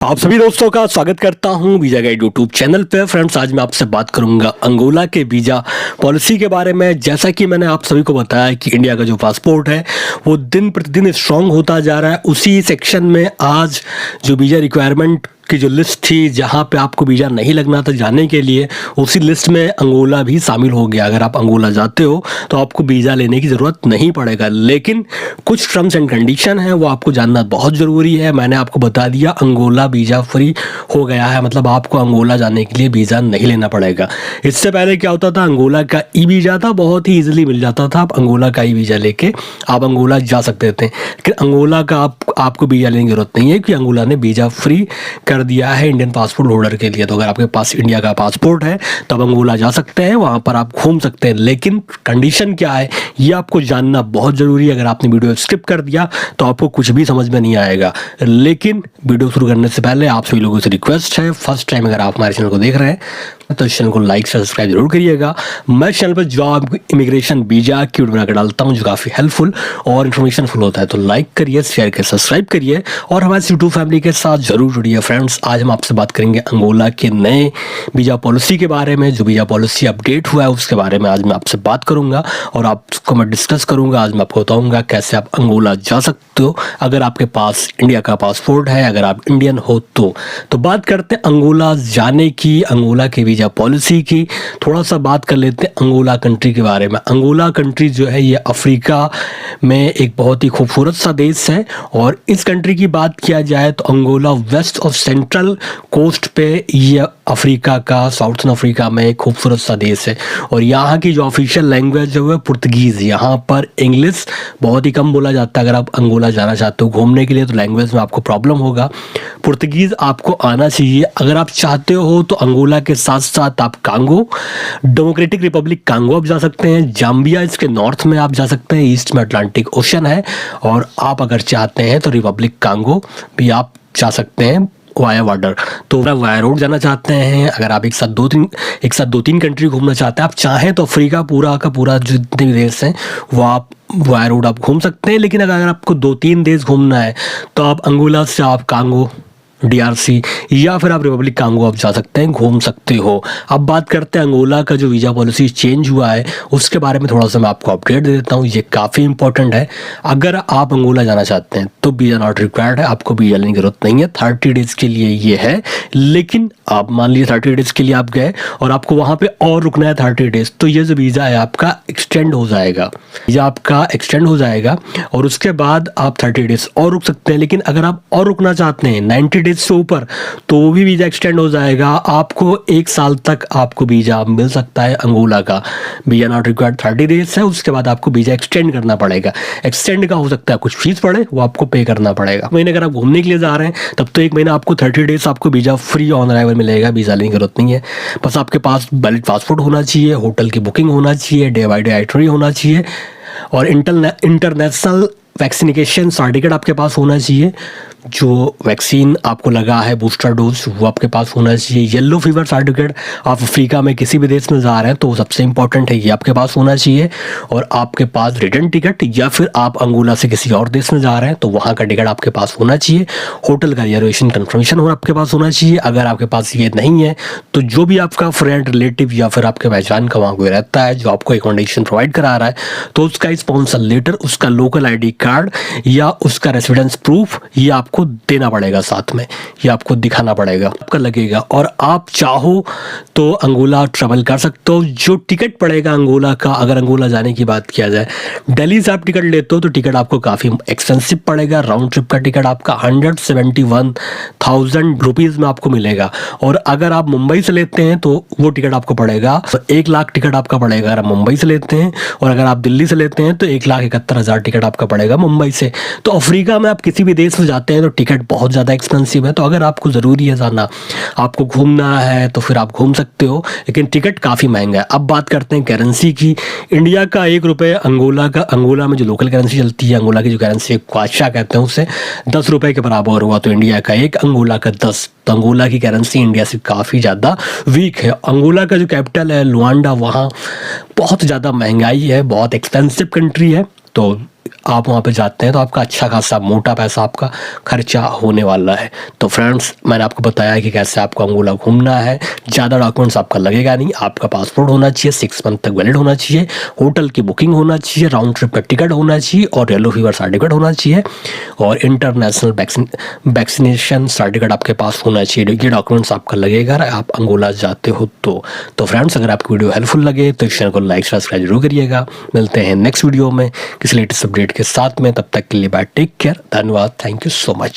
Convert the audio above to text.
आप सभी दोस्तों का स्वागत करता हूं वीजा गाइड यूट्यूब चैनल पे। फ्रेंड्स, आज मैं आपसे बात करूंगा अंगोला के वीज़ा पॉलिसी के बारे में। जैसा कि मैंने आप सभी को बताया कि इंडिया का जो पासपोर्ट है वो दिन प्रतिदिन स्ट्रांग होता जा रहा है। उसी सेक्शन में आज जो वीज़ा रिक्वायरमेंट की जो लिस्ट थी जहां पे आपको वीज़ा नहीं लगना था जाने के लिए, उसी लिस्ट में अंगोला भी शामिल हो गया। अगर आप अंगोला जाते हो तो आपको वीज़ा लेने की ज़रूरत नहीं पड़ेगा, लेकिन कुछ टर्म्स एंड कंडीशन है वो आपको जानना बहुत ज़रूरी है। मैंने आपको बता दिया अंगोला वीज़ा फ्री हो गया है, मतलब आपको अंगोला जाने के लिए वीज़ा नहीं लेना पड़ेगा। इससे पहले क्या होता था, अंगोला का ई वीज़ा था, बहुत ही ईजिली मिल जाता था। आप अंगोला का ई वीज़ा लेके आप अंगोला जा सकते थे, लेकिन अंगोला का आपको वीज़ा लेने की ज़रूरत नहीं है कि अंगोला ने वीज़ा फ्री कर दिया है इंडियन पासपोर्ट होल्डर के लिए। तो अगर आपके पास इंडिया का पासपोर्ट है तो आप अंगोला जा सकते हैं, वहां पर आप घूम सकते हैं, लेकिन कंडीशन क्या है ये आपको जानना बहुत जरूरी है। अगर आपने वीडियो स्किप कर दिया तो आपको कुछ भी समझ में नहीं आएगा। लेकिन वीडियो शुरू करने से पहले आप सभी लोगों से रिक्वेस्ट है, फर्स्ट टाइम अगर आप हमारे चैनल को देख रहे हैं तो इस चैनल को लाइक सब्सक्राइब जरूर करिएगा। मैं चैनल पर जॉब, इमिग्रेशन, वीजा की वीडियो बनाकर डालता हूँ जो काफ़ी हेल्पफुल और इन्फॉर्मेशन फुल होता है। तो लाइक करिए, शेयर करिए, सब्सक्राइब करिए और हमारे यूट्यूब फैमिली के साथ जरूर जुड़िए। फ्रेंड्स, आज हम आपसे बात करेंगे अंगोला के नए वीज़ा पॉलिसी के बारे में। जो वीज़ा पॉलिसी अपडेट हुआ है उसके बारे में आज मैं आपसे बात करूंगा और आपको मैं डिस्कस करूंगा। आज मैं आपको बताऊंगा कैसे आप अंगोला जा सकते हो अगर आपके पास इंडिया का पासपोर्ट है, अगर आप इंडियन हो तो बात करते हैं अंगोला जाने की, अंगोला के वीज़ा पॉलिसी की। थोड़ा सा बात कर लेते हैं अंगोला कंट्री के बारे में। अंगोला कंट्री जो है ये अफ्रीका में एक बहुत ही खूबसूरत सा देश है, और इस कंट्री की बात किया जाए तो अंगोला वेस्ट और सेंट्रल कोस्ट पे ये अफ्रीका का, साउथर्न अफ्रीका में एक खूबसूरत सा देश है। और यहाँ की जो ऑफिशियल लैंग्वेज है वो है पुर्तगीज़। यहाँ पर इंग्लिश बहुत ही कम बोला जाता है। अगर आप अंगोला जाना चाहते हो घूमने के लिए तो लैंग्वेज में आपको प्रॉब्लम होगा, पुर्तगीज़ आपको आना चाहिए। अगर आप चाहते हो तो अंगोला के साथ साथ आप कांगो, डेमोक्रेटिक रिपब्लिक कांगो आप जा सकते हैं। जाम्बिया इसके नॉर्थ में आप जा सकते हैं, ईस्ट में अटलांटिक ओशन है। और आप अगर चाहते हैं तो रिपब्लिक कांगो भी आप जा सकते हैं वाया बॉर्डर। तो अगर वाया रोड जाना चाहते हैं, अगर आप एक साथ दो तीन कंट्री घूमना चाहते हैं, आप चाहें तो अफ्रीका पूरा का पूरा जितने भी देश हैं वो आप वाया रोड आप घूम सकते हैं। लेकिन अगर आपको 2-3 देश घूमना है तो आप अंगोला से आप कांगो, DRC या फिर आप रिपब्लिक कांगो आप जा सकते हैं, घूम सकते हो। अब बात करते हैं अंगोला का जो वीज़ा पॉलिसी चेंज हुआ है उसके बारे में थोड़ा सा मैं आपको अपडेट दे देता हूँ। ये काफ़ी इंपॉर्टेंट है। अगर आप अंगोला जाना चाहते हैं तो वीज़ा नॉट रिक्वायर्ड है, आपको वीज़ा लेने की जरूरत नहीं है। 30 डेज़ के लिए ये है, लेकिन आप मान लीजिए 30 डेज़ के लिए आप गए और आपको वहाँ पर और रुकना है 30 डेज़, तो ये जो वीज़ा है आपका एक्सटेंड हो जाएगा। वीज़ा आपका एक्सटेंड हो जाएगा और उसके बाद आप 30 डेज़ और रुक सकते हैं। लेकिन अगर आप और रुकना चाहते हैं 90 से ऊपर तो वो भी वीज़ा एक्सटेंड हो जाएगा। आपको 1 साल तक आपको वीज़ा मिल सकता है अंगोला का। वीज़ा नॉट रिक्वायर्ड 30 डेज है, उसके बाद आपको वीज़ा एक्सटेंड करना पड़ेगा। एक्सटेंड का हो सकता है कुछ फीस पड़े, वो आपको पे करना पड़ेगा। महीने अगर आप घूमने के लिए जा रहे हैं तब तो 1 महीना आपको 30 डेज आपको वीज़ा फ्री ऑन अराइवल मिलेगा, वीज़ा लेने की जरूरत नहीं है। बस आपके पास वैलिड पासपोर्ट होना चाहिए, होटल की बुकिंग होना चाहिए, डे बाई डे आइटनरी होना चाहिए और इंटरनेशनल वैक्सीनेशन सर्टिफिकेट आपके पास होना चाहिए। जो वैक्सीन आपको लगा है बूस्टर डोज वो आपके पास होना चाहिए। येलो फीवर सर्टिफिकेट, आप अफ्रीका में किसी भी देश में जा रहे हैं तो वो सबसे इंपॉर्टेंट है, ये आपके पास होना चाहिए। और आपके पास रिटर्न टिकट, या फिर आप अंगोला से किसी और देश में जा रहे हैं तो वहाँ का टिकट आपके पास होना चाहिए। होटल का रिजर्वेशन कन्फर्मेशन आपके पास होना चाहिए। अगर आपके पास ये नहीं है तो जो भी आपका फ्रेंड, रिलेटिव या फिर आपके पहचान का वहाँ कोई रहता है जो आपको अकोमोडेशन प्रोवाइड करा रहा है तो उसका स्पॉन्सर लेटर, उसका लोकल ID कार्ड या उसका रेसिडेंस प्रूफ ये आपको देना पड़ेगा, साथ में ये आपको दिखाना पड़ेगा, आपका लगेगा। और आप चाहो तो अंगोला ट्रैवल कर सकते हो। जो टिकट पड़ेगा अंगोला का, अगर अंगोला जाने की बात किया जाए, दिल्ली से आप टिकट लेते हो तो टिकट आपको काफ़ी एक्सपेंसिव पड़ेगा। राउंड ट्रिप का टिकट आपका 171,000 रुपीज़ में आपको मिलेगा। और अगर आप मुंबई से लेते हैं तो वो टिकट आपको पड़ेगा 1 लाख टिकट आपका पड़ेगा अगर आप मुंबई से लेते हैं। और अगर आप दिल्ली से लेते हैं तो 1,71,000 टिकट आपका पड़ेगा मुंबई से। तो अफ्रीका में आप किसी भी देश में जाते हैं तो टिकट बहुत ज़्यादा एक्सपेंसिव है। तो अगर आपको ज़रूरी है जाना, आपको घूमना है तो फिर आप घूम सकते हो, लेकिन टिकट काफ़ी महंगा है। अब बात करते हैं करेंसी की। इंडिया का 1 रुपये अंगोला में जो लोकल करेंसी चलती है, अंगोला की जो करेंसी क्वाशा कहते हैं, उसे 10 रुपये के बराबर हुआ। तो इंडिया का 1, अंगोला का 10। तो अंगोला की करेंसी इंडिया से काफ़ी ज़्यादा वीक है। अंगोला का जो कैपिटल है लुआंडा, वहाँ बहुत ज़्यादा महंगाई है, बहुत एक्सपेंसिव कंट्री है। तो आप वहाँ पे जाते हैं तो आपका अच्छा खासा मोटा पैसा आपका खर्चा होने वाला है। तो फ्रेंड्स, मैंने आपको बताया कि कैसे आपको अंगोला घूमना है। ज़्यादा डॉक्यूमेंट्स आपका लगेगा नहीं, आपका पासपोर्ट होना चाहिए, 6 मंथ तक वैलिड होना चाहिए, होटल की बुकिंग होना चाहिए, राउंड ट्रिप का टिकट होना चाहिए और येलो फीवर सर्टिफिकेट होना चाहिए और इंटरनेशनल वैक्सीनेशन सर्टिफिकेट आपके पास होना चाहिए। ये डॉक्यूमेंट्स आपका लगेगा आप अंगोला जाते हो तो फ्रेंड्स, अगर आपकी वीडियो हेल्पफुल लगे तो इस चैनल को लाइक सब्सक्राइब जरूर करिएगा। मिलते हैं नेक्स्ट वीडियो में किसी लेटेस्ट अपडेट के साथ में, तब तक के लिए बाय, टेक केयर, धन्यवाद, थैंक यू सो मच।